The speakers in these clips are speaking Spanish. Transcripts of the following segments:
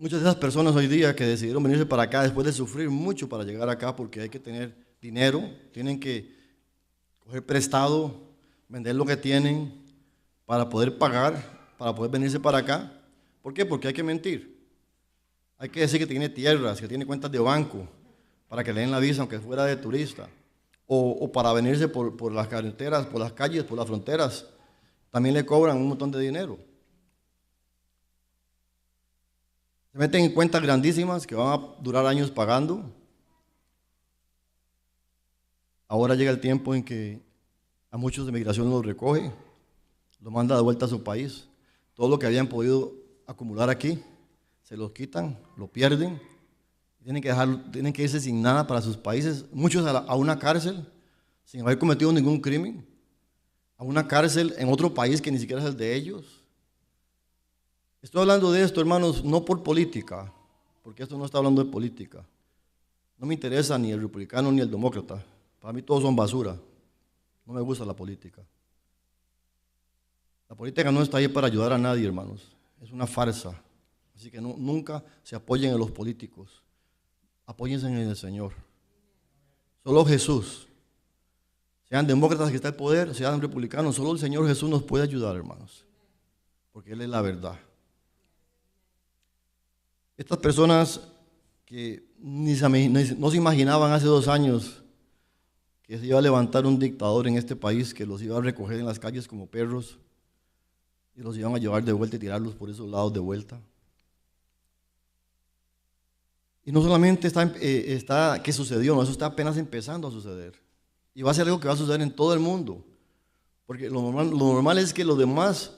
Muchas de esas personas hoy día que decidieron venirse para acá después de sufrir mucho para llegar acá porque hay que tener dinero, tienen que coger prestado, vender lo que tienen para poder pagar, para poder venirse para acá. ¿Por qué? Porque hay que mentir. Hay que decir que tiene tierras, que tiene cuentas de banco, para que le den la visa aunque fuera de turista. O para venirse por las carreteras, por las calles, por las fronteras. También le cobran un montón de dinero. Se meten en cuentas grandísimas que van a durar años pagando. Ahora llega el tiempo en que a muchos de migración los recoge, los manda de vuelta a su país. Todo lo que habían podido acumular aquí, se los quitan, lo pierden, tienen que irse sin nada para sus países, muchos a una cárcel, sin haber cometido ningún crimen, a una cárcel en otro país que ni siquiera es el de ellos. Estoy hablando de esto, hermanos, no por política, porque esto no está hablando de política. No me interesa ni el republicano ni el demócrata. Para mí todos son basura. No me gusta la política. La política no está ahí para ayudar a nadie, hermanos. Es una farsa. Así que nunca se apoyen en los políticos. Apóyense en el Señor. Solo Jesús. Sean demócratas que está el poder, sean republicanos, solo el Señor Jesús nos puede ayudar, hermanos. Porque Él es la verdad. Estas personas que no se imaginaban hace 2 años que se iba a levantar un dictador en este país que los iba a recoger en las calles como perros y los iban a llevar de vuelta y tirarlos por esos lados de vuelta. Y no solamente está que sucedió, no, eso está apenas empezando a suceder. Y va a ser algo que va a suceder en todo el mundo. Porque lo normal es que los demás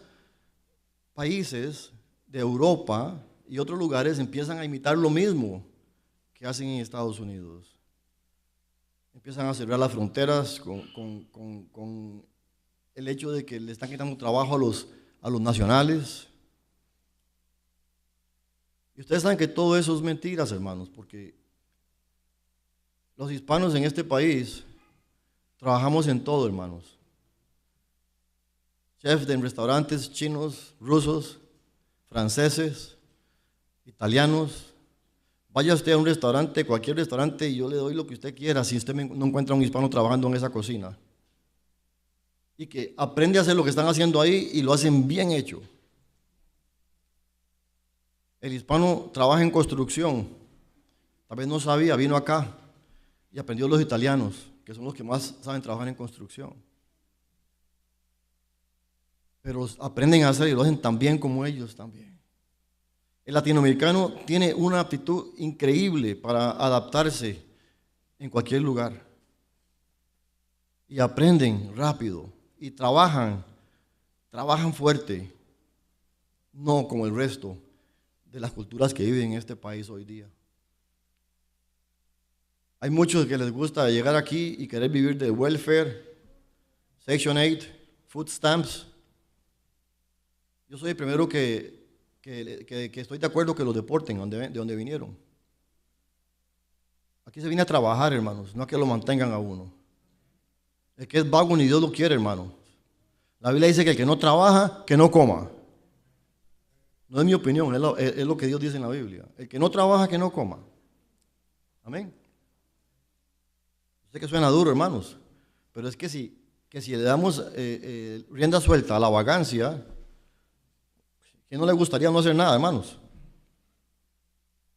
países de Europa y otros lugares empiezan a imitar lo mismo que hacen en Estados Unidos. Empiezan a cerrar las fronteras con el hecho de que le están quitando trabajo a los nacionales. Y ustedes saben que todo eso es mentiras, hermanos, porque los hispanos en este país trabajamos en todo, hermanos. Chefs de restaurantes chinos, rusos, franceses, italianos. Vaya usted a un restaurante, cualquier restaurante, y yo le doy lo que usted quiera si usted no encuentra un hispano trabajando en esa cocina. Y que aprende a hacer lo que están haciendo ahí y lo hacen bien hecho. El hispano trabaja en construcción. Tal vez no sabía, vino acá y aprendió los italianos, que son los que más saben trabajar en construcción. Pero aprenden a hacer y lo hacen tan bien como ellos también. El latinoamericano tiene una aptitud increíble para adaptarse en cualquier lugar. Y aprenden rápido y trabajan fuerte, no como el resto de las culturas que viven en este país hoy día. Hay muchos que les gusta llegar aquí y querer vivir de welfare, Section 8, food stamps. Yo soy el primero que estoy de acuerdo que los deporten de donde vinieron. Aquí se viene a trabajar, hermanos, no a que lo mantengan a uno. El que es vago ni Dios lo quiere, hermano. La Biblia dice que el que no trabaja, que no coma. No es mi opinión, es lo que Dios dice en la Biblia. El que no trabaja, que no coma. Amén. Sé que suena duro, hermanos, pero es que si le damos rienda suelta a la vagancia, ¿que no le gustaría no hacer nada, hermanos?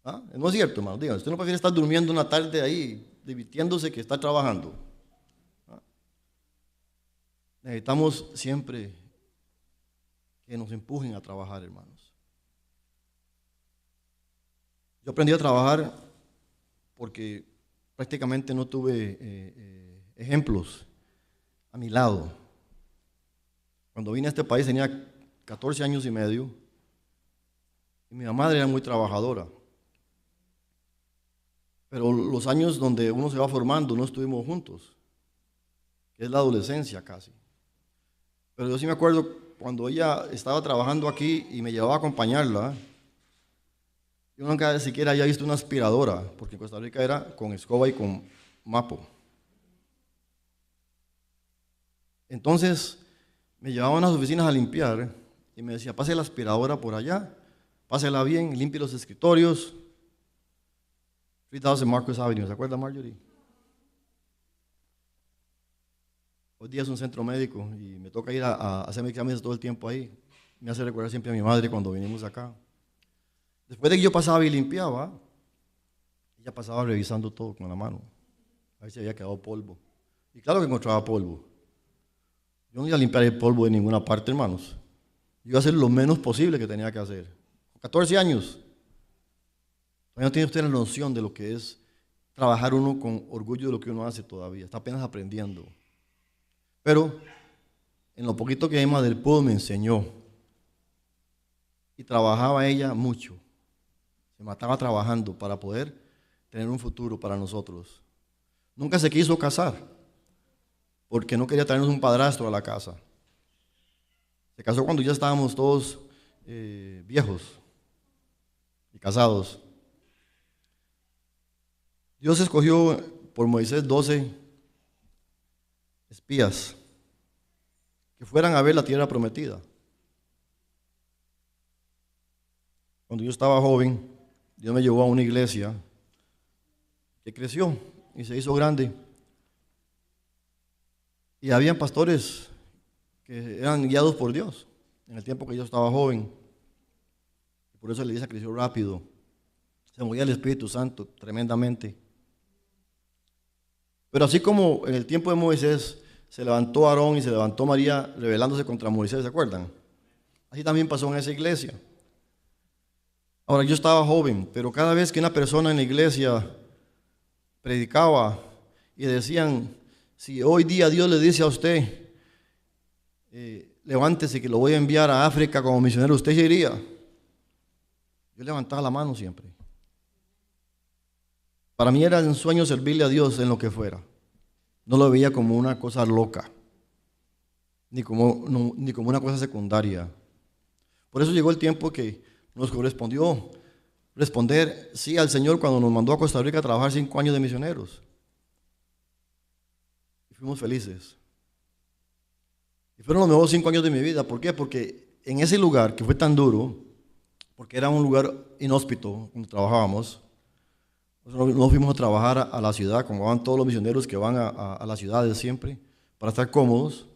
¿Ah? No es cierto, hermanos. Díganme, usted no prefiere estar durmiendo una tarde ahí, divirtiéndose, que estar trabajando. ¿Ah? Necesitamos siempre que nos empujen a trabajar, hermanos. Yo aprendí a trabajar porque prácticamente no tuve ejemplos a mi lado. Cuando vine a este país tenía 14 años y medio y mi madre era muy trabajadora. Pero los años donde uno se va formando no estuvimos juntos, que es la adolescencia casi. Pero yo sí me acuerdo cuando ella estaba trabajando aquí y me llevaba a acompañarla. Yo nunca siquiera había visto una aspiradora, porque en Costa Rica era con escoba y con mapo. Entonces me llevaban a las oficinas a limpiar y me decía, pase la aspiradora por allá pásela bien, limpie los escritorios. 3000 Marcus Avenue, ¿se acuerda, Marjorie? Hoy día es un centro médico y me toca ir a hacerme exámenes todo el tiempo ahí. Me hace recordar siempre a mi madre cuando vinimos acá. Después de que yo pasaba y limpiaba, ella pasaba revisando todo con la mano. A ver si había quedado polvo. Y claro que encontraba polvo. Yo no iba a limpiar el polvo de ninguna parte, hermanos. Yo iba a hacer lo menos posible que tenía que hacer. 14 años. Todavía no tiene usted la noción de lo que es trabajar uno con orgullo de lo que uno hace todavía. Está apenas aprendiendo. Pero en lo poquito que Emma del Pueblo me enseñó, y trabajaba ella mucho, se mataba trabajando para poder tener un futuro para nosotros. Nunca se quiso casar, porque no quería traernos un padrastro a la casa. Se casó cuando ya estábamos todos viejos y casados. Dios escogió por Moisés 12 espías que fueran a ver la tierra prometida. Cuando yo estaba joven, Dios me llevó a una iglesia que creció y se hizo grande. Y habían pastores que eran guiados por Dios en el tiempo que yo estaba joven. Por eso la iglesia creció rápido. Se movía el Espíritu Santo tremendamente. Pero así como en el tiempo de Moisés se levantó Aarón y se levantó María rebelándose contra Moisés, ¿se acuerdan? Así también pasó en esa iglesia. Ahora, yo estaba joven, pero cada vez que una persona en la iglesia predicaba y decían, si hoy día Dios le dice a usted, levántese que lo voy a enviar a África como misionero, ¿usted se iría? Yo levantaba la mano siempre. Para mí era un sueño servirle a Dios en lo que fuera. No lo veía como una cosa loca, ni como una cosa secundaria. Por eso llegó el tiempo que nos correspondió responder sí al Señor cuando nos mandó a Costa Rica a trabajar 5 años de misioneros. Y fuimos felices. Y fueron los mejores 5 años de mi vida. ¿Por qué? Porque en ese lugar que fue tan duro, porque era un lugar inhóspito donde trabajábamos, nosotros no fuimos a trabajar a la ciudad como van todos los misioneros que van a las ciudades siempre, para estar cómodos,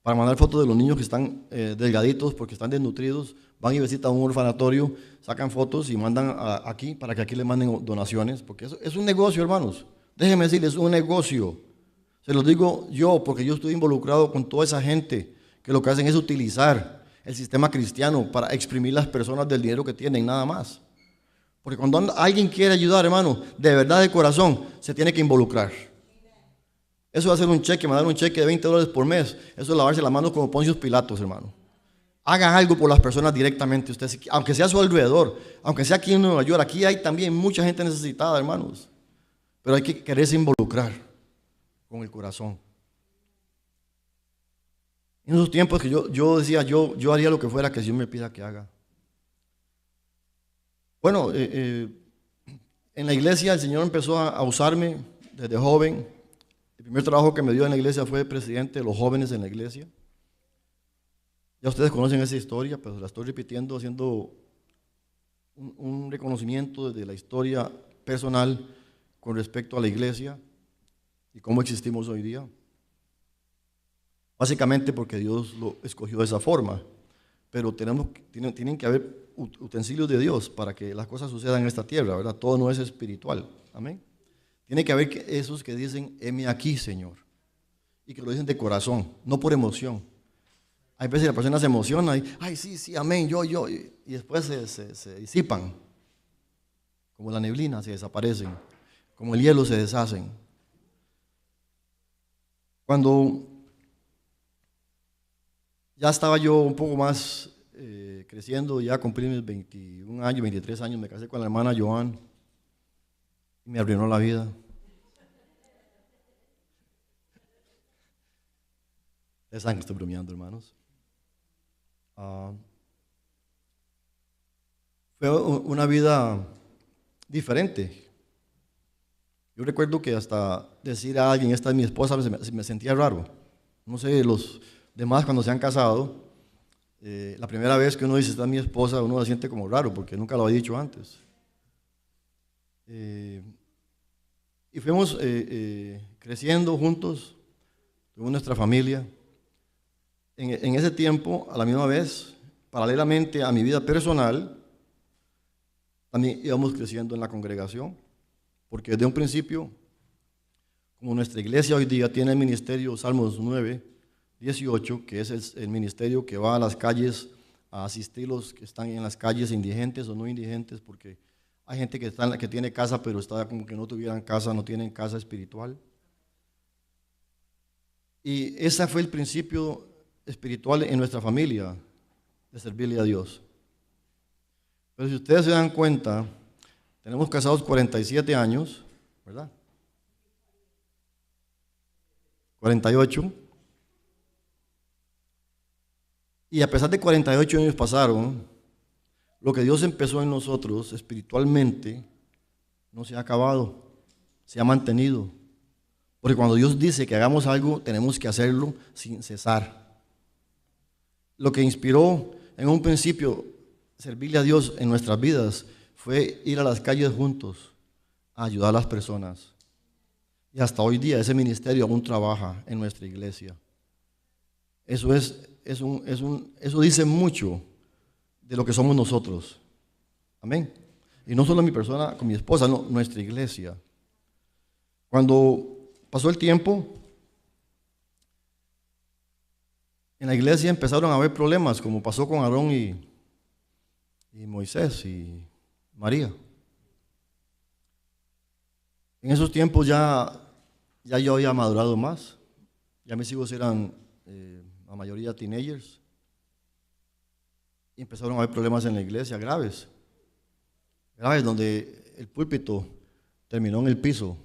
para mandar fotos de los niños que están delgaditos porque están desnutridos, van y visitan un orfanatorio, sacan fotos y mandan aquí para que aquí les manden donaciones, porque eso es un negocio, hermanos. Déjenme decirles, es un negocio. Se los digo yo porque yo estoy involucrado con toda esa gente que lo que hacen es utilizar el sistema cristiano para exprimir las personas del dinero que tienen, nada más. Porque cuando alguien quiere ayudar, hermano, de verdad, de corazón, se tiene que involucrar. Eso de hacer un cheque, mandar un cheque de $20 por mes, eso es lavarse las manos como Poncio Pilatos, hermano. Hagan algo por las personas directamente, ustedes, aunque sea a su alrededor, aunque sea aquí en Nueva York, aquí hay también mucha gente necesitada, hermanos. Pero hay que quererse involucrar con el corazón. En esos tiempos que yo decía, yo haría lo que fuera que Dios me pida que haga. Bueno, en la iglesia el Señor empezó a usarme desde joven. El primer trabajo que me dio en la iglesia fue presidente de los jóvenes en la iglesia. Ya ustedes conocen esa historia, pero la estoy repitiendo, haciendo un reconocimiento de la historia personal con respecto a la iglesia y cómo existimos hoy día. Básicamente porque Dios lo escogió de esa forma, pero tienen que haber utensilios de Dios para que las cosas sucedan en esta tierra, ¿verdad? Todo no es espiritual, amén. Tiene que haber esos que dicen, heme aquí, Señor, y que lo dicen de corazón, no por emoción. Hay veces la persona se emociona y, ay, sí, amén, yo, y después se disipan, como la neblina, se desaparecen, como el hielo se deshacen. Cuando ya estaba yo un poco más creciendo, ya cumplí mis 21 años, 23 años, me casé con la hermana Joan y me arruinó la vida. Ustedes saben que estoy bromeando, hermanos. Fue una vida diferente. Yo recuerdo que hasta decir a alguien, esta es mi esposa, me sentía raro. No sé, los demás cuando se han casado, La primera vez que uno dice, está mi esposa, uno se siente como raro, porque nunca lo había dicho antes. Y fuimos creciendo juntos, con nuestra familia. En ese tiempo, a la misma vez, paralelamente a mi vida personal, también íbamos creciendo en la congregación, porque desde un principio, como nuestra iglesia hoy día tiene el ministerio Salmos 9:18, que es el ministerio que va a las calles a asistir los que están en las calles, indigentes o no indigentes, porque hay gente que tiene casa, pero está como que no tuvieran casa, no tienen casa espiritual. Y ese fue el principio espiritual en nuestra familia, de servirle a Dios. Pero si ustedes se dan cuenta, tenemos casados 47 años, ¿verdad? 48. Y a pesar de 48 años pasaron, lo que Dios empezó en nosotros espiritualmente no se ha acabado, se ha mantenido. Porque cuando Dios dice que hagamos algo, tenemos que hacerlo sin cesar. Lo que inspiró en un principio servirle a Dios en nuestras vidas fue ir a las calles juntos a ayudar a las personas. Y hasta hoy día ese ministerio aún trabaja en nuestra iglesia. Eso dice mucho de lo que somos nosotros. Amén. Y no solo mi persona con mi esposa, no, nuestra iglesia. Cuando pasó el tiempo, en la iglesia empezaron a haber problemas, como pasó con Aarón y Moisés y María. En esos tiempos ya yo había madurado más. Ya mis hijos eran la mayoría teenagers. Y empezaron a haber problemas en la iglesia, graves, donde el púlpito terminó en el piso,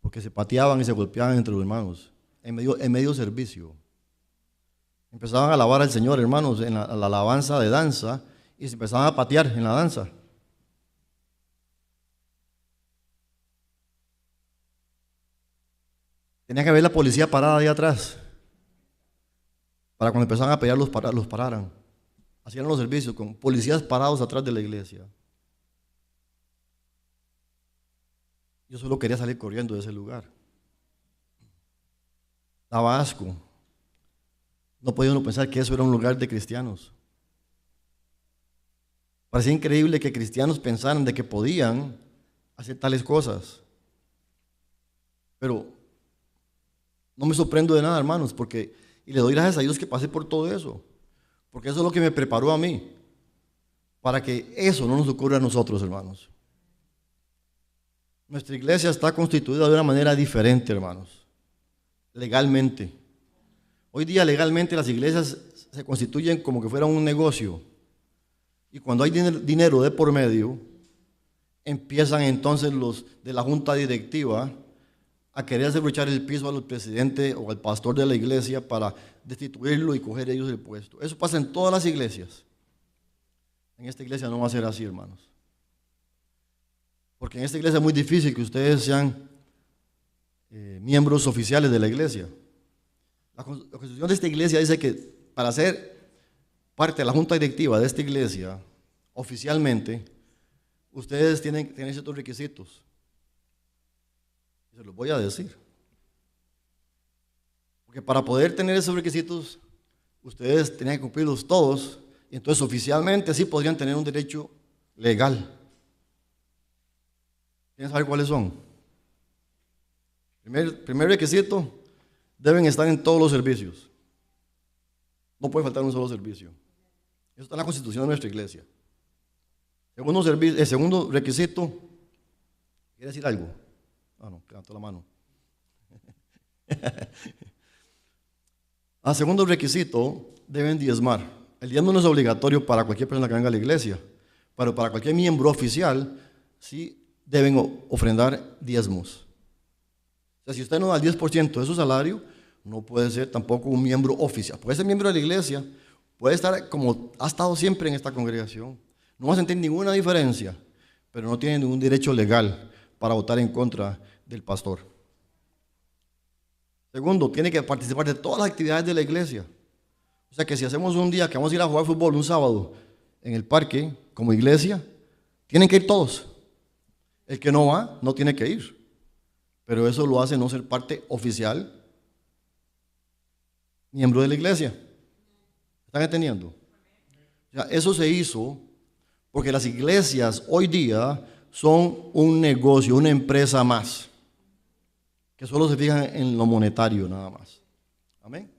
porque se pateaban y se golpeaban entre los hermanos, en medio servicio. Empezaban a alabar al Señor, hermanos, en la alabanza de danza, y se empezaban a patear en la danza. Tenía que haber la policía parada ahí atrás, para cuando empezaban a pelear los pararan. Hacían los servicios con policías parados atrás de la iglesia. Yo solo quería salir corriendo de ese lugar. Daba asco. No podía uno pensar que eso era un lugar de cristianos. Parecía increíble que cristianos pensaran de que podían hacer tales cosas. Pero no me sorprendo de nada, hermanos, y le doy gracias a Dios que pasé por todo eso. Porque eso es lo que me preparó a mí, para que eso no nos ocurra a nosotros, hermanos. Nuestra iglesia está constituida de una manera diferente, hermanos, legalmente. Hoy día legalmente las iglesias se constituyen como que fueran un negocio. Y cuando hay dinero de por medio, empiezan entonces los de la junta directiva a querer desabrochar el piso al presidente o al pastor de la iglesia para destituirlo y coger ellos el puesto. Eso pasa en todas las iglesias. En esta iglesia no va a ser así, hermanos. Porque en esta iglesia es muy difícil que ustedes sean miembros oficiales de la iglesia. La constitución de esta iglesia dice que para ser parte de la junta directiva de esta iglesia, oficialmente, ustedes tienen que tener ciertos requisitos. Se los voy a decir. Porque para poder tener esos requisitos, ustedes tenían que cumplirlos todos, y entonces oficialmente sí podrían tener un derecho legal. ¿Quieren saber cuáles son? Primer requisito, deben estar en todos los servicios. No puede faltar un solo servicio. Eso está en la constitución de nuestra iglesia. Segundo requisito, ¿quiere decir algo? Ah, no, levantó la mano. Segundo requisito, deben diezmar. El diezmo no es obligatorio para cualquier persona que venga a la iglesia, pero para cualquier miembro oficial sí deben ofrendar diezmos. O sea, si usted no da el 10% de su salario, no puede ser tampoco un miembro oficial. Puede ser miembro de la iglesia, puede estar como ha estado siempre en esta congregación. No va a sentir ninguna diferencia, pero no tiene ningún derecho legal para votar en contra del pastor. Segundo, tiene que participar de todas las actividades de la iglesia. O sea que si hacemos un día que vamos a ir a jugar fútbol un sábado en el parque, como iglesia, tienen que ir todos. El que no va, no tiene que ir. Pero eso lo hace no ser parte oficial, miembro de la iglesia. ¿Están entendiendo? O sea, eso se hizo porque las iglesias hoy día son un negocio, una empresa más, que solo se fijan en lo monetario nada más. Amén.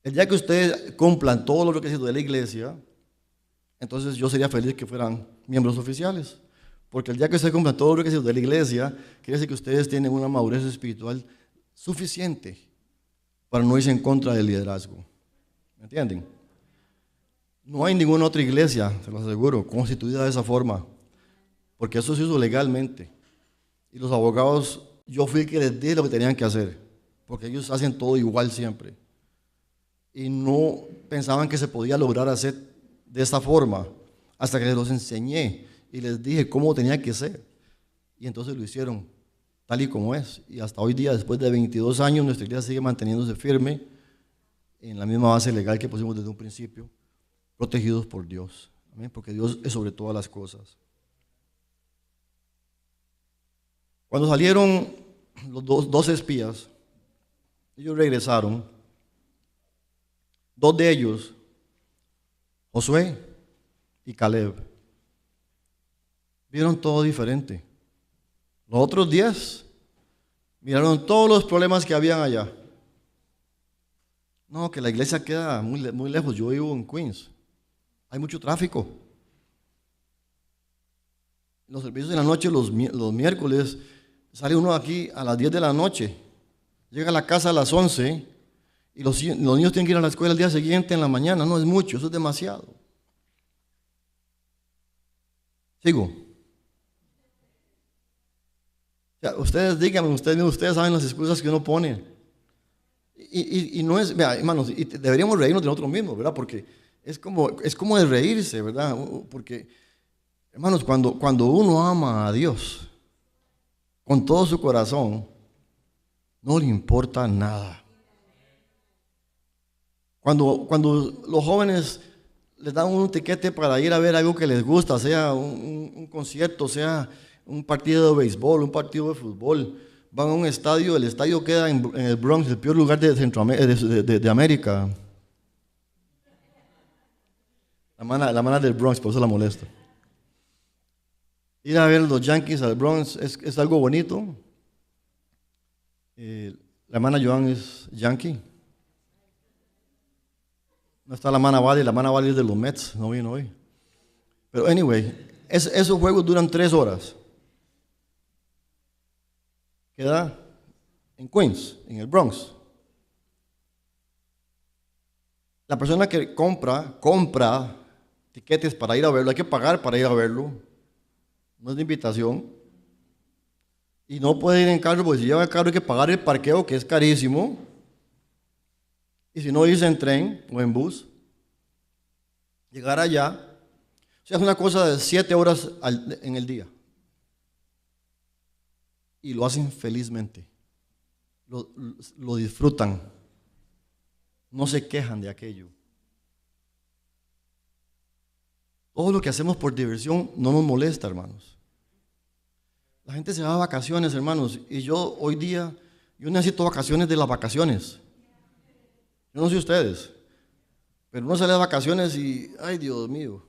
El día que ustedes cumplan todo lo requisitos de la iglesia, entonces yo sería feliz que fueran miembros oficiales. Porque el día que ustedes cumplan todos los requisitos de la iglesia, quiere decir que ustedes tienen una madurez espiritual suficiente para no irse en contra del liderazgo. ¿Me entienden? No hay ninguna otra iglesia, se lo aseguro, constituida de esa forma. Porque eso se hizo legalmente. Y los abogados, yo fui el que les dije lo que tenían que hacer. Porque ellos hacen todo igual siempre. Y no pensaban que se podía lograr hacer de esta forma. Hasta que les los enseñé y les dije cómo tenía que ser. Y entonces lo hicieron tal y como es. Y hasta hoy día, después de 22 años, nuestra iglesia sigue manteniéndose firme en la misma base legal que pusimos desde un principio, protegidos por Dios. ¿Amén? Porque Dios es sobre todas las cosas. Cuando salieron los dos espías, ellos regresaron. Dos de ellos, Josué y Caleb, vieron todo diferente. Los otros 10 miraron todos los problemas que habían allá. No, que la iglesia queda muy lejos. Yo vivo en Queens. Hay mucho tráfico. Los servicios de la noche, los miércoles, sale uno aquí a las 10 de la noche. Llega a la casa a las 11 y los niños tienen que ir a la escuela el día siguiente en la mañana. No es mucho, eso es demasiado. Sigo. O sea, ustedes díganme, ustedes saben las excusas que uno pone. Y no es, vea, hermanos, y deberíamos reírnos de nosotros mismos, ¿verdad? Porque es como de reírse, ¿verdad? Porque, hermanos, cuando uno ama a Dios con todo su corazón, no le importa nada. Cuando los jóvenes les dan un tiquete para ir a ver algo que les gusta, sea un concierto, sea un partido de béisbol, un partido de fútbol, van a un estadio, el estadio queda en el Bronx, el peor lugar de América. La mana del Bronx, por eso la molesto. Ir a ver los Yankees al Bronx es algo bonito. La hermana Joan es Yankee. No está la hermana Valley es de los Mets, no vino hoy. Pero anyway, esos juegos duran 3 horas. Queda en Queens, en el Bronx. La persona que compra tiquetes para ir a verlo, hay que pagar para ir a verlo. No es de invitación. Y no puede ir en carro, porque si lleva el carro hay que pagar el parqueo, que es carísimo. Y si no, irse en tren o en bus. Llegar allá. O sea, es una cosa de 7 horas en el día. Y lo hacen felizmente. Lo disfrutan. No se quejan de aquello. Todo lo que hacemos por diversión no nos molesta, hermanos. La gente se va a vacaciones, hermanos, y yo hoy día, yo necesito vacaciones de las vacaciones. Yo no sé ustedes, pero uno sale de vacaciones y, ay Dios mío,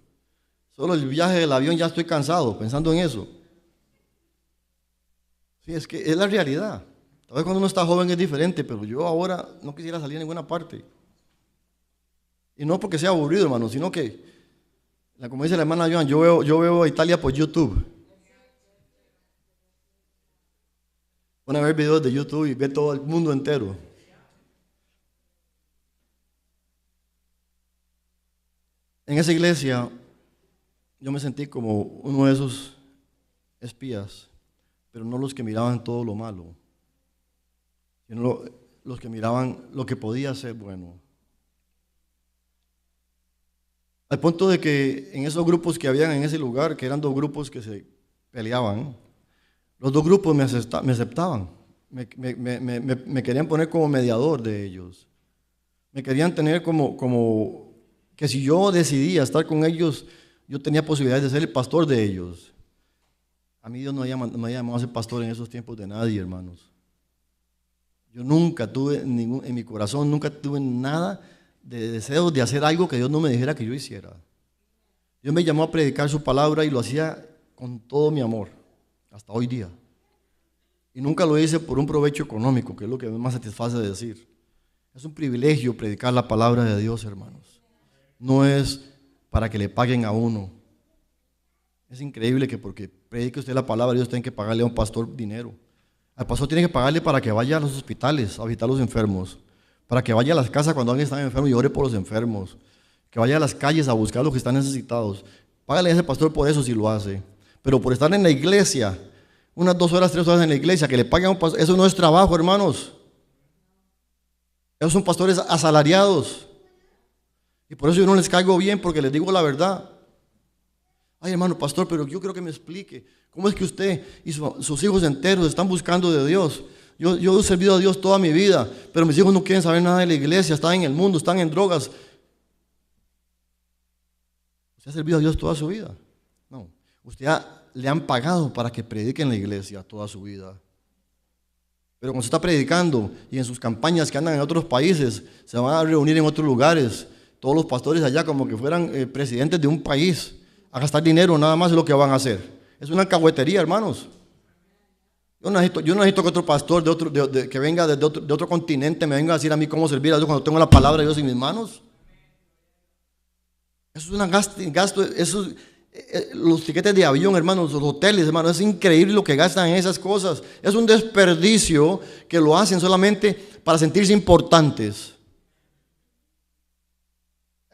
solo el viaje del avión ya estoy cansado pensando en eso. Sí, es que es la realidad. Tal vez cuando uno está joven es diferente, pero yo ahora no quisiera salir a ninguna parte. Y no porque sea aburrido, hermano, sino que, como dice la hermana Joan, yo veo a Italia por YouTube. Van a ver videos de YouTube y ver todo el mundo entero. En esa iglesia yo me sentí como uno de esos espías, pero no los que miraban todo lo malo, sino los que miraban lo que podía ser bueno. Al punto de que en esos grupos que habían en ese lugar, que eran 2 grupos que se peleaban, los 2 grupos me aceptaban, me querían poner como mediador de ellos. Me querían tener como que si yo decidía estar con ellos, yo tenía posibilidades de ser el pastor de ellos. A mí Dios no había llamado a ser pastor en esos tiempos de nadie, hermanos. Yo nunca tuve en mi corazón, nunca tuve nada de deseo de hacer algo que Dios no me dijera que yo hiciera. Dios me llamó a predicar su palabra y lo hacía con todo mi amor, hasta hoy día. Y nunca lo hice por un provecho económico, que es lo que más satisface decir. Es un privilegio predicar la palabra de Dios, hermanos. No es para que le paguen a uno. Es increíble que porque predique usted la palabra de Dios tenga que pagarle a un pastor dinero. Al pastor tiene que pagarle para que vaya a los hospitales a visitar a los enfermos, para que vaya a las casas cuando alguien está enfermo y ore por los enfermos, que vaya a las calles a buscar a los que están necesitados. Págale a ese pastor por eso si lo hace. Pero por estar en la iglesia, unas 2 horas, 3 horas en la iglesia, que le paguen a un pastor, eso no es trabajo, hermanos. Esos son pastores asalariados. Y por eso yo no les caigo bien, porque les digo la verdad. Ay, hermano pastor, pero yo quiero que me explique. ¿Cómo es que usted y sus hijos enteros están buscando de Dios? Yo he servido a Dios toda mi vida, pero mis hijos no quieren saber nada de la iglesia, están en el mundo, están en drogas. ¿Usted ha servido a Dios toda su vida? No. Le han pagado para que predique en la iglesia toda su vida. Pero cuando se está predicando y en sus campañas que andan en otros países, se van a reunir en otros lugares, todos los pastores allá como que fueran presidentes de un país, a gastar dinero, nada más es lo que van a hacer. Es una alcahuetería, hermanos. Yo no necesito que otro pastor que venga de otro continente me venga a decir a mí cómo servir a Dios cuando tengo la palabra de Dios en mis manos. Eso es un gasto, los tiquetes de avión, hermanos, los hoteles, hermanos, es increíble lo que gastan en esas cosas. Es un desperdicio que lo hacen solamente para sentirse importantes.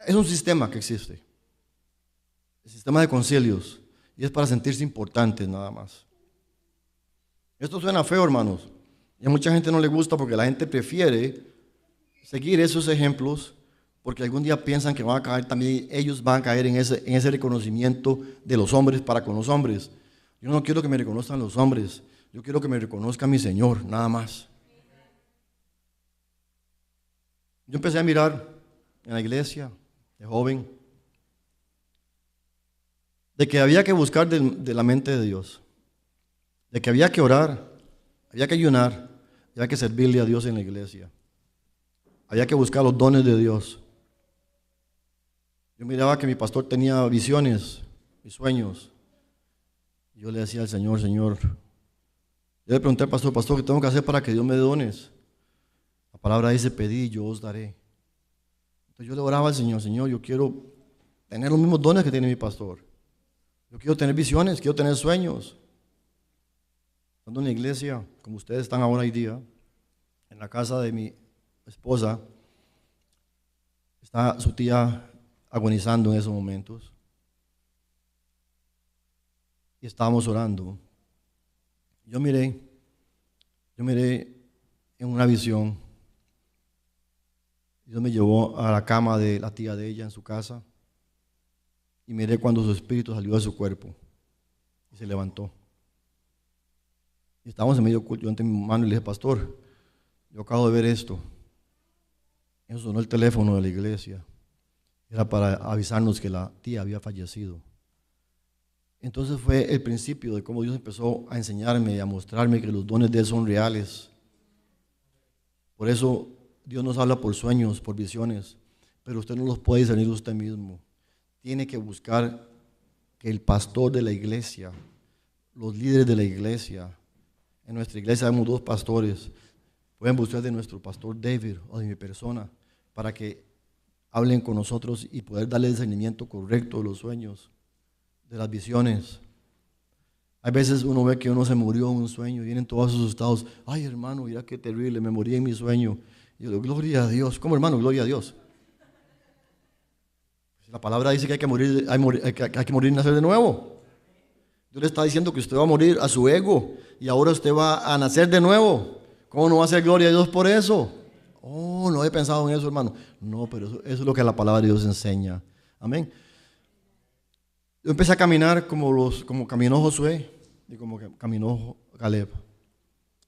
Es un sistema que existe, el sistema de concilios, y es para sentirse importantes nada más. Esto suena feo, hermanos, y a mucha gente no le gusta porque la gente prefiere seguir esos ejemplos porque algún día piensan que van a caer también, ellos van a caer en ese reconocimiento de los hombres para con los hombres. Yo no quiero que me reconozcan los hombres, yo quiero que me reconozca mi Señor, nada más. Yo empecé a mirar en la iglesia de joven de que había que buscar de la mente de Dios, de que había que orar, había que ayunar, había que servirle a Dios en la iglesia, había que buscar los dones de Dios. Yo miraba que mi pastor tenía visiones y sueños. Yo le decía al Señor, Señor, yo le pregunté al pastor, ¿qué tengo que hacer para que Dios me dé dones? La palabra dice, pedí, yo os daré. Entonces yo le oraba al Señor, Señor, yo quiero tener los mismos dones que tiene mi pastor. Yo quiero tener visiones, quiero tener sueños. Estando en la iglesia, como ustedes están ahora hoy día, en la casa de mi esposa, está su tía agonizando en esos momentos. Y estábamos orando. Yo miré en una visión. Dios me llevó a la cama de la tía de ella en su casa y miré cuando su espíritu salió de su cuerpo y se levantó. Y estábamos en medio culto, yo levanté mi mano y le dije, pastor, yo acabo de ver esto. Eso sonó el teléfono de la iglesia. Era para avisarnos que la tía había fallecido. Entonces fue el principio de cómo Dios empezó a enseñarme y a mostrarme que los dones de Él son reales. Por eso Dios nos habla por sueños, por visiones, pero usted no los puede discernir usted mismo. Tiene que buscar que el pastor de la iglesia, los líderes de la iglesia, en nuestra iglesia tenemos 2 pastores, pueden buscar de nuestro pastor David o de mi persona para que hablen con nosotros y poder darle discernimiento correcto de los sueños, de las visiones. Hay veces uno ve que uno se murió en un sueño y vienen todos asustados. Ay, hermano, mira qué terrible, me morí en mi sueño. Y yo digo, gloria a Dios. ¿Cómo, hermano? Gloria a Dios. La palabra dice que hay que morir y nacer de nuevo. Dios le está diciendo que usted va a morir a su ego y ahora usted va a nacer de nuevo. ¿Cómo no va a hacer gloria a Dios por eso? Oh, no he pensado en eso, hermano. No, pero eso es lo que la palabra de Dios enseña. Amén. Yo empecé a caminar como caminó Josué y como caminó Caleb,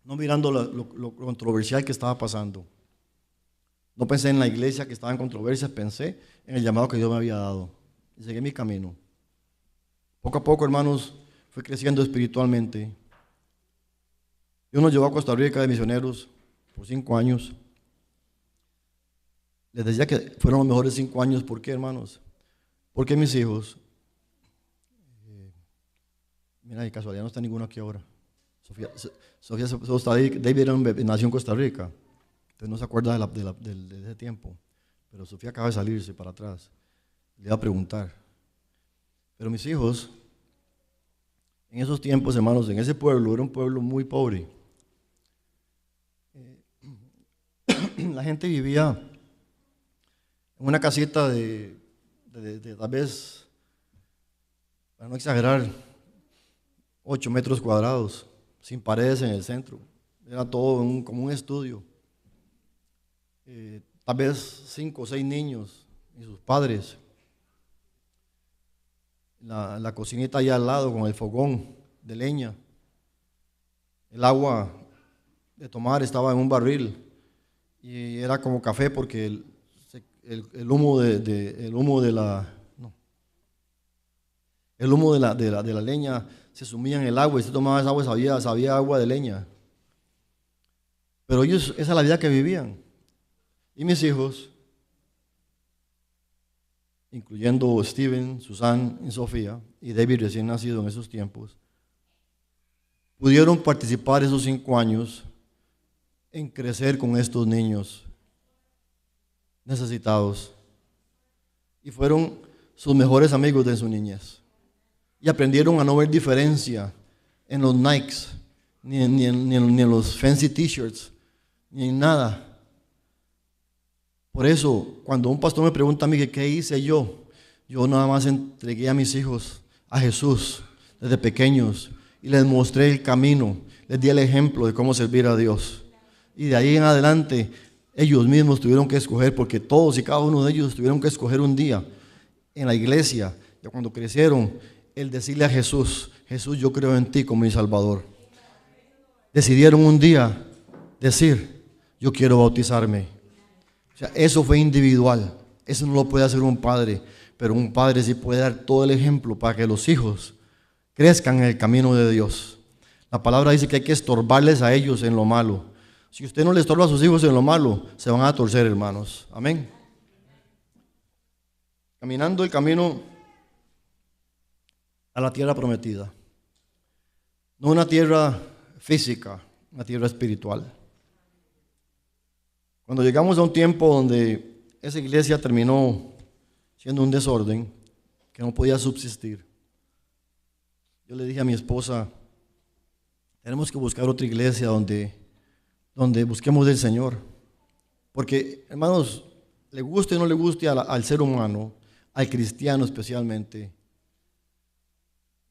no mirando lo controversial que estaba pasando. No pensé en la iglesia que estaba en controversia, pensé en el llamado que Dios me había dado. Y seguí mi camino. Poco a poco, hermanos, fui creciendo espiritualmente. Dios nos llevó a Costa Rica de misioneros por 5 años. Les decía que fueron los mejores 5 años. ¿Por qué, hermanos? Porque mis hijos, mira, de casualidad no está ninguno aquí ahora. Sofía está ahí. David nació en Costa Rica. Entonces no se acuerda de ese tiempo. Pero Sofía acaba de salirse para atrás. Le iba a preguntar. Pero mis hijos, en esos tiempos, hermanos, en ese pueblo, era un pueblo muy pobre. La gente vivía en una casita de tal vez, para no exagerar, 8 metros cuadrados, sin paredes en el centro. Era todo como un estudio. Tal vez 5 o 6 niños y sus padres. La cocinita allá al lado con el fogón de leña. El agua de tomar estaba en un barril y era como café porque el humo de la leña se sumía en el agua y se tomaba esa agua, sabía agua de leña. Pero ellos, esa es la vida que vivían. Y mis hijos, incluyendo Steven, Susan y Sofía, y David recién nacido en esos tiempos, pudieron participar esos 5 años en crecer con estos niños necesitados. Y fueron sus mejores amigos de su niñez. Y aprendieron a no ver diferencia en los Nikes, ni en los fancy t-shirts, ni en nada. Por eso, cuando un pastor me pregunta a mí qué hice yo nada más entregué a mis hijos a Jesús desde pequeños y les mostré el camino, les di el ejemplo de cómo servir a Dios. Y de ahí en adelante, ellos mismos tuvieron que escoger, porque todos y cada uno de ellos tuvieron que escoger un día en la iglesia, ya cuando crecieron, el decirle a Jesús, Jesús, yo creo en ti como mi Salvador. Decidieron un día decir, yo quiero bautizarme. O sea, eso fue individual. Eso no lo puede hacer un padre, pero un padre sí puede dar todo el ejemplo para que los hijos crezcan en el camino de Dios. La palabra dice que hay que estorbarles a ellos en lo malo. Si usted no le estorba a sus hijos en lo malo, se van a torcer, hermanos. Amén. Caminando el camino a la tierra prometida. No una tierra física, una tierra espiritual. Cuando llegamos a un tiempo donde esa iglesia terminó siendo un desorden que no podía subsistir, yo le dije a mi esposa, tenemos que buscar otra iglesia donde busquemos del Señor. Porque, hermanos, le guste o no le guste al ser humano, al cristiano especialmente,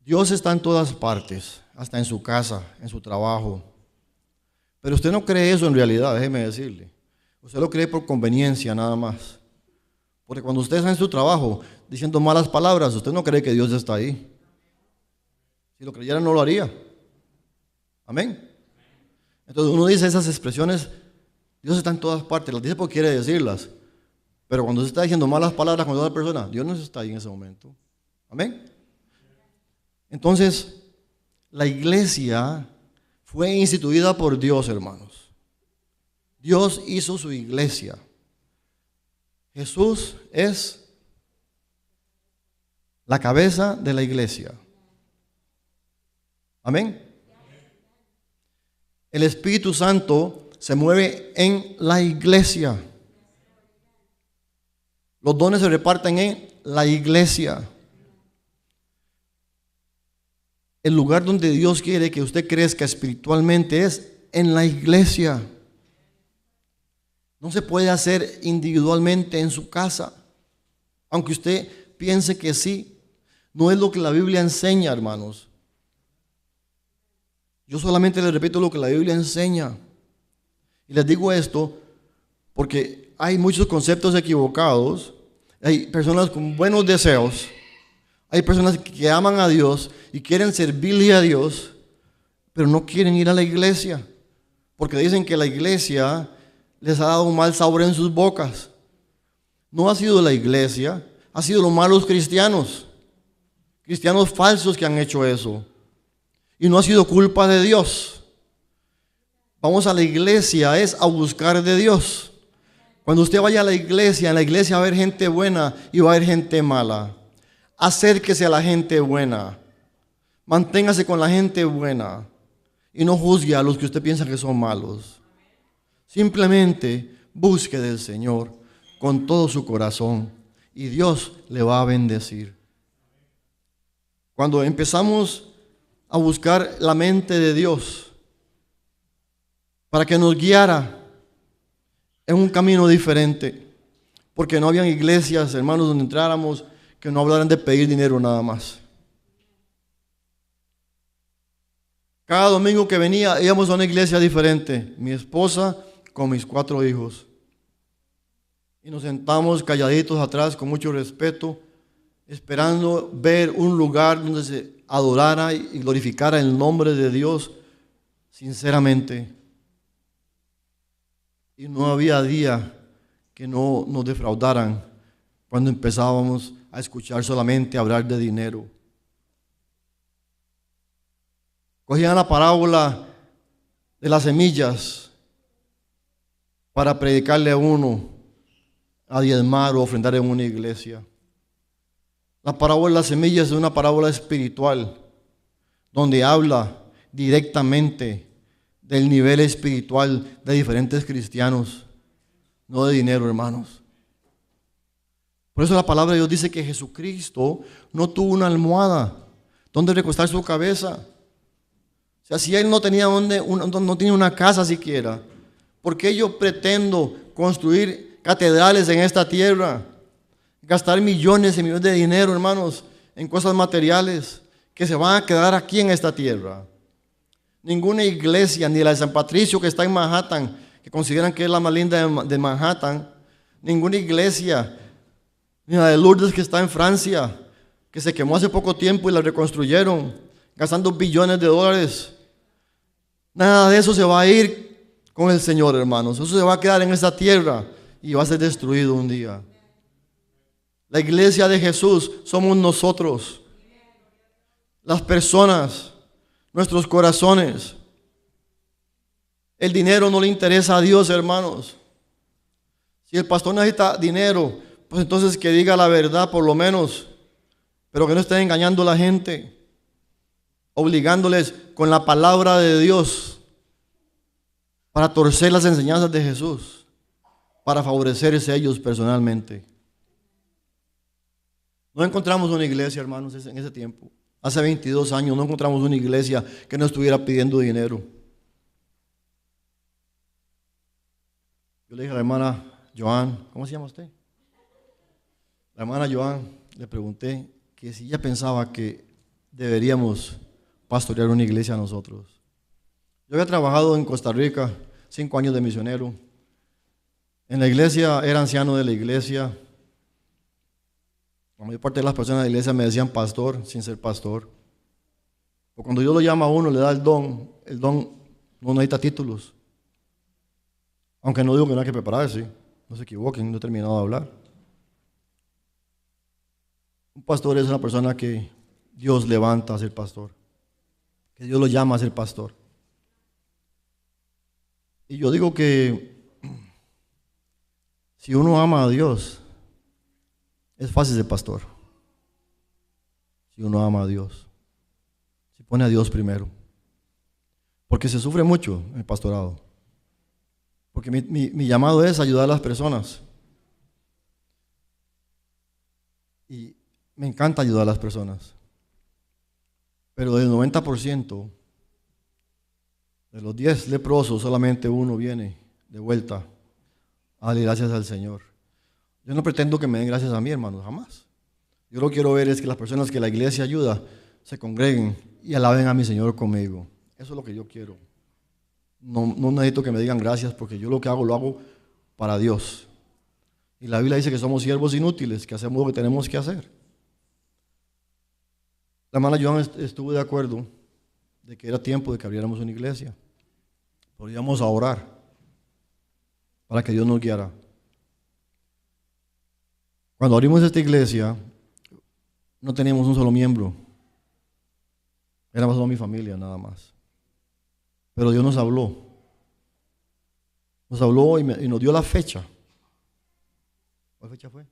Dios está en todas partes, hasta en su casa, en su trabajo. Pero usted no cree eso en realidad, déjeme decirle. Usted lo cree por conveniencia nada más. Porque cuando usted está en su trabajo diciendo malas palabras, usted no cree que Dios está ahí. Si lo creyera no lo haría. Amén. Entonces uno dice esas expresiones, Dios está en todas partes, las dice porque quiere decirlas. Pero cuando se está diciendo malas palabras con otra persona, Dios no está ahí en ese momento. Amén. Entonces, la iglesia fue instituida por Dios, hermanos. Dios hizo su iglesia. Jesús es la cabeza de la iglesia. Amén. El Espíritu Santo se mueve en la iglesia. Los dones se reparten en la iglesia. El lugar donde Dios quiere que usted crezca espiritualmente es en la iglesia. No se puede hacer individualmente en su casa, aunque usted piense que sí. No es lo que la Biblia enseña, hermanos. Yo solamente les repito lo que la Biblia enseña. Y les digo esto porque hay muchos conceptos equivocados. Hay personas con buenos deseos. Hay personas que aman a Dios y quieren servirle a Dios, pero no quieren ir a la iglesia. Porque dicen que la iglesia les ha dado un mal sabor en sus bocas. No ha sido la iglesia, ha sido los malos cristianos, cristianos falsos que han hecho eso. Y no ha sido culpa de Dios. Vamos a la iglesia, es a buscar de Dios. Cuando usted vaya a la iglesia, en la iglesia va a haber gente buena y va a haber gente mala. Acérquese a la gente buena. Manténgase con la gente buena. Y no juzgue a los que usted piensa que son malos. Simplemente busque del Señor con todo su corazón y Dios le va a bendecir. Cuando empezamos a buscar la mente de Dios para que nos guiara en un camino diferente, porque no habían iglesias, hermanos, donde entráramos que no hablaran de pedir dinero nada más. Cada domingo que venía íbamos a una iglesia diferente, mi esposa con mis 4 hijos. Y nos sentamos calladitos atrás con mucho respeto, esperando ver un lugar donde se adorara y glorificara el nombre de Dios sinceramente. Y no había día que no nos defraudaran cuando empezábamos a escuchar solamente hablar de dinero. Cogían la parábola de las semillas para predicarle a uno a diezmar o ofrendar en una iglesia. La parábola de las semillas es una parábola espiritual donde habla directamente del nivel espiritual de diferentes cristianos, no de dinero, hermanos. Por eso la palabra de Dios dice que Jesucristo no tuvo una almohada donde recostar su cabeza. O sea, si Él no tenía no tenía una casa siquiera, ¿por qué yo pretendo construir catedrales en esta tierra? Gastar millones y millones de dinero, hermanos, en cosas materiales que se van a quedar aquí en esta tierra. Ninguna iglesia, ni la de San Patricio que está en Manhattan, que consideran que es la más linda de Manhattan, ninguna iglesia, ni la de Lourdes que está en Francia, que se quemó hace poco tiempo y la reconstruyeron, gastando billones de dólares. Nada de eso se va a ir con el Señor, hermanos. Eso se va a quedar en esta tierra y va a ser destruido un día. La iglesia de Jesús somos nosotros, las personas, nuestros corazones. El dinero no le interesa a Dios, hermanos. Si el pastor necesita dinero, pues entonces que diga la verdad por lo menos, pero que no esté engañando a la gente, obligándoles con la palabra de Dios para torcer las enseñanzas de Jesús, para favorecerse a ellos personalmente. No encontramos una iglesia, hermanos, en ese tiempo. Hace 22 años no encontramos una iglesia que no estuviera pidiendo dinero. Yo le dije a la hermana Joan, ¿cómo se llama usted? La hermana Joan, le pregunté que si ella pensaba que deberíamos pastorear una iglesia nosotros. Yo había trabajado en Costa Rica, 5 años de misionero. En la iglesia, era anciano de la iglesia. La mayor parte de las personas de la iglesia me decían pastor sin ser pastor. Porque cuando Dios lo llama a uno, le da el don no necesita títulos. Aunque no digo que no hay que prepararse, no se equivoquen, no he terminado de hablar. Un pastor es una persona que Dios levanta a ser pastor, que Dios lo llama a ser pastor. Y yo digo que si uno ama a Dios, es fácil ser pastor. Si uno ama a Dios, si pone a Dios primero. Porque se sufre mucho en el pastorado. Porque mi llamado es ayudar a las personas. Y me encanta ayudar a las personas. Pero del 90%, de los 10 leprosos, solamente uno viene de vuelta a darle gracias al Señor. Yo no pretendo que me den gracias a mí, hermanos, jamás. Yo lo que quiero ver es que las personas que la iglesia ayuda se congreguen y alaben a mi Señor conmigo. Eso es lo que yo quiero. No necesito que me digan gracias porque yo lo que hago, lo hago para Dios. Y la Biblia dice que somos siervos inútiles, que hacemos lo que tenemos que hacer. La hermana Joan estuvo de acuerdo de que era tiempo de que abriéramos una iglesia. Podríamos a orar para que Dios nos guiara. Cuando abrimos esta iglesia, no teníamos un solo miembro. Éramos solo mi familia, nada más. Pero Dios nos habló. Nos habló y nos dio la fecha. ¿Cuál fecha fue?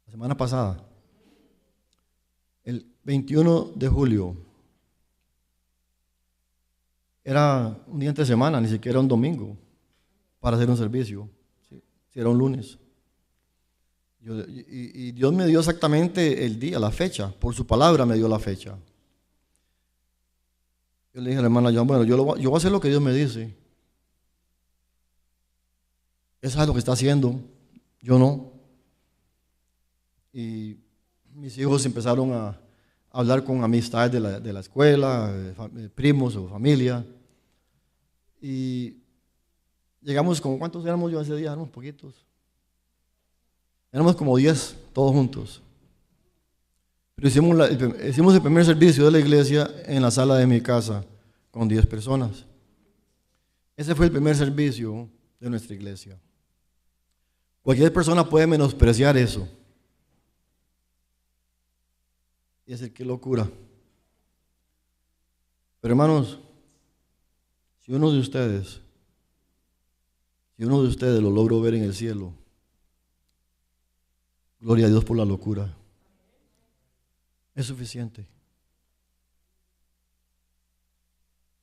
La semana pasada. El 21 de julio. Era un día entre semana, ni siquiera un domingo, para hacer un servicio. Sí, era un lunes. Y Dios me dio exactamente el día, la fecha. Por su palabra me dio la fecha. Yo le dije a la hermana Joan, bueno, yo voy a hacer lo que Dios me dice. Él sabe lo que está haciendo, yo no. Y mis hijos empezaron a hablar con amistades de la escuela, primos o familia. Y llegamos con, ¿cuántos éramos yo ese día? Éramos poquitos. Éramos como 10, todos juntos. Pero hicimos el primer servicio de la iglesia en la sala de mi casa, con 10 personas. Ese fue el primer servicio de nuestra iglesia. Cualquier persona puede menospreciar eso. Y decir, qué locura. Pero hermanos, si uno de ustedes lo logró ver en el cielo, gloria a Dios por la locura. Es suficiente.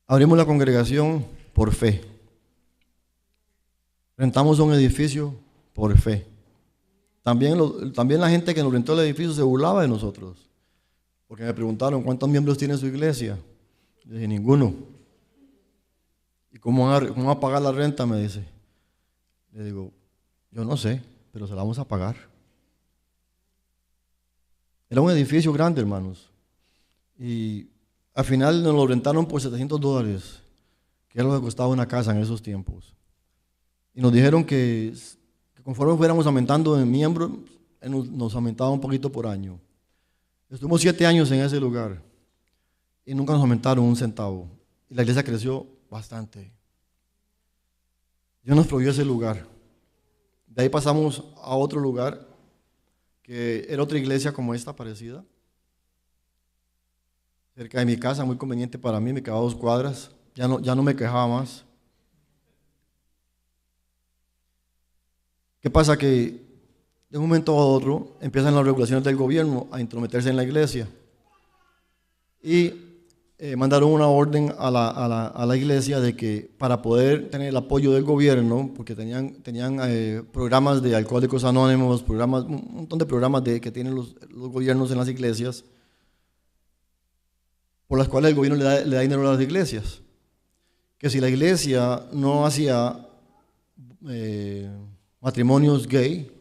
Abrimos la congregación por fe. Rentamos un edificio por fe. También la gente que nos rentó el edificio se burlaba de nosotros. Porque me preguntaron, ¿cuántos miembros tiene su iglesia? Le dije, ninguno. ¿Y cómo van a pagar la renta? Me dice. Le digo, yo no sé, pero se la vamos a pagar. Era un edificio grande, hermanos. Y al final nos lo rentaron por $700, que era lo que costaba una casa en esos tiempos. Y nos dijeron que conforme fuéramos aumentando en miembros, nos aumentaba un poquito por año. Estuvimos 7 años en ese lugar y nunca nos aumentaron un centavo. Y la iglesia creció bastante. Dios nos proveyó ese lugar. De ahí pasamos a otro lugar, que era otra iglesia como esta, parecida. Cerca de mi casa, muy conveniente para mí, me quedaba 2 cuadras. Ya no me quejaba más. ¿Qué pasa? Que de un momento a otro empiezan las regulaciones del gobierno a intrometerse en la iglesia y mandaron una orden a la iglesia de que para poder tener el apoyo del gobierno, porque tenían programas de Alcohólicos Anónimos, un montón de programas que tienen los gobiernos en las iglesias, por las cuales el gobierno le da dinero a las iglesias, que si la iglesia no hacía matrimonios gay,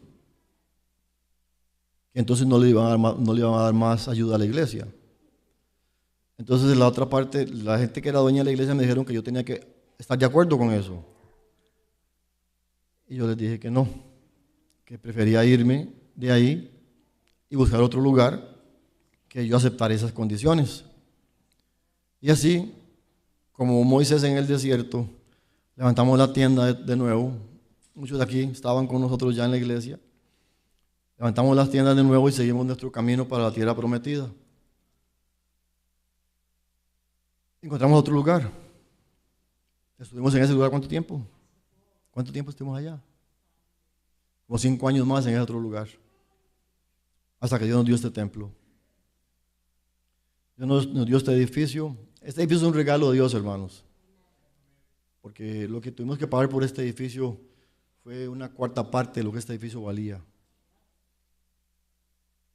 entonces no le iban a dar más ayuda a la iglesia. Entonces, la otra parte, la gente que era dueña de la iglesia me dijeron que yo tenía que estar de acuerdo con eso. Y yo les dije que no, que prefería irme de ahí y buscar otro lugar que yo aceptara esas condiciones. Y así, como Moisés en el desierto, levantamos la tienda de nuevo. Muchos de aquí estaban con nosotros ya en la iglesia. Levantamos las tiendas de nuevo y seguimos nuestro camino para la tierra prometida. Encontramos otro lugar. Estuvimos en ese lugar ¿cuánto tiempo? ¿Cuánto tiempo estuvimos allá? Como 5 años más en ese otro lugar. Hasta que Dios nos dio este templo. Dios nos dio este edificio. Este edificio es un regalo de Dios, hermanos. Porque lo que tuvimos que pagar por este edificio fue una 1/4 parte de lo que este edificio valía.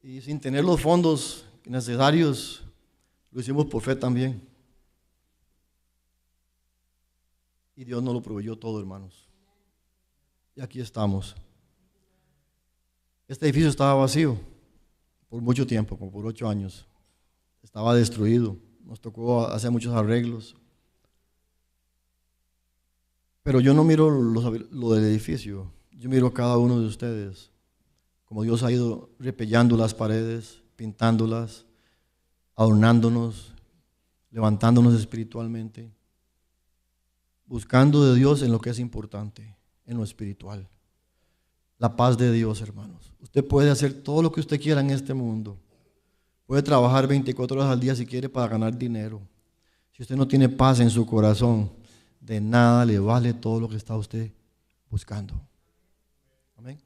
Y sin tener los fondos necesarios, lo hicimos por fe también. Y Dios nos lo proveyó todo, hermanos. Y aquí estamos. Este edificio estaba vacío por mucho tiempo, como por 8 años. Estaba destruido. Nos tocó hacer muchos arreglos. Pero yo no miro lo del edificio. Yo miro a cada uno de ustedes. Como Dios ha ido repellando las paredes, pintándolas, adornándonos, levantándonos espiritualmente. buscando de Dios en lo que es importante, en lo espiritual. La paz de Dios, hermanos. Usted puede hacer todo lo que usted quiera en este mundo. Puede trabajar 24 horas al día si quiere para ganar dinero. Si usted no tiene paz en su corazón, de nada le vale todo lo que está usted buscando. Amén.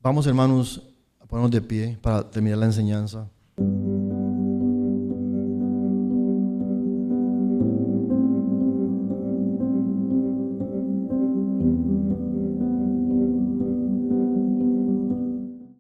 Vamos, hermanos, a ponernos de pie para terminar la enseñanza.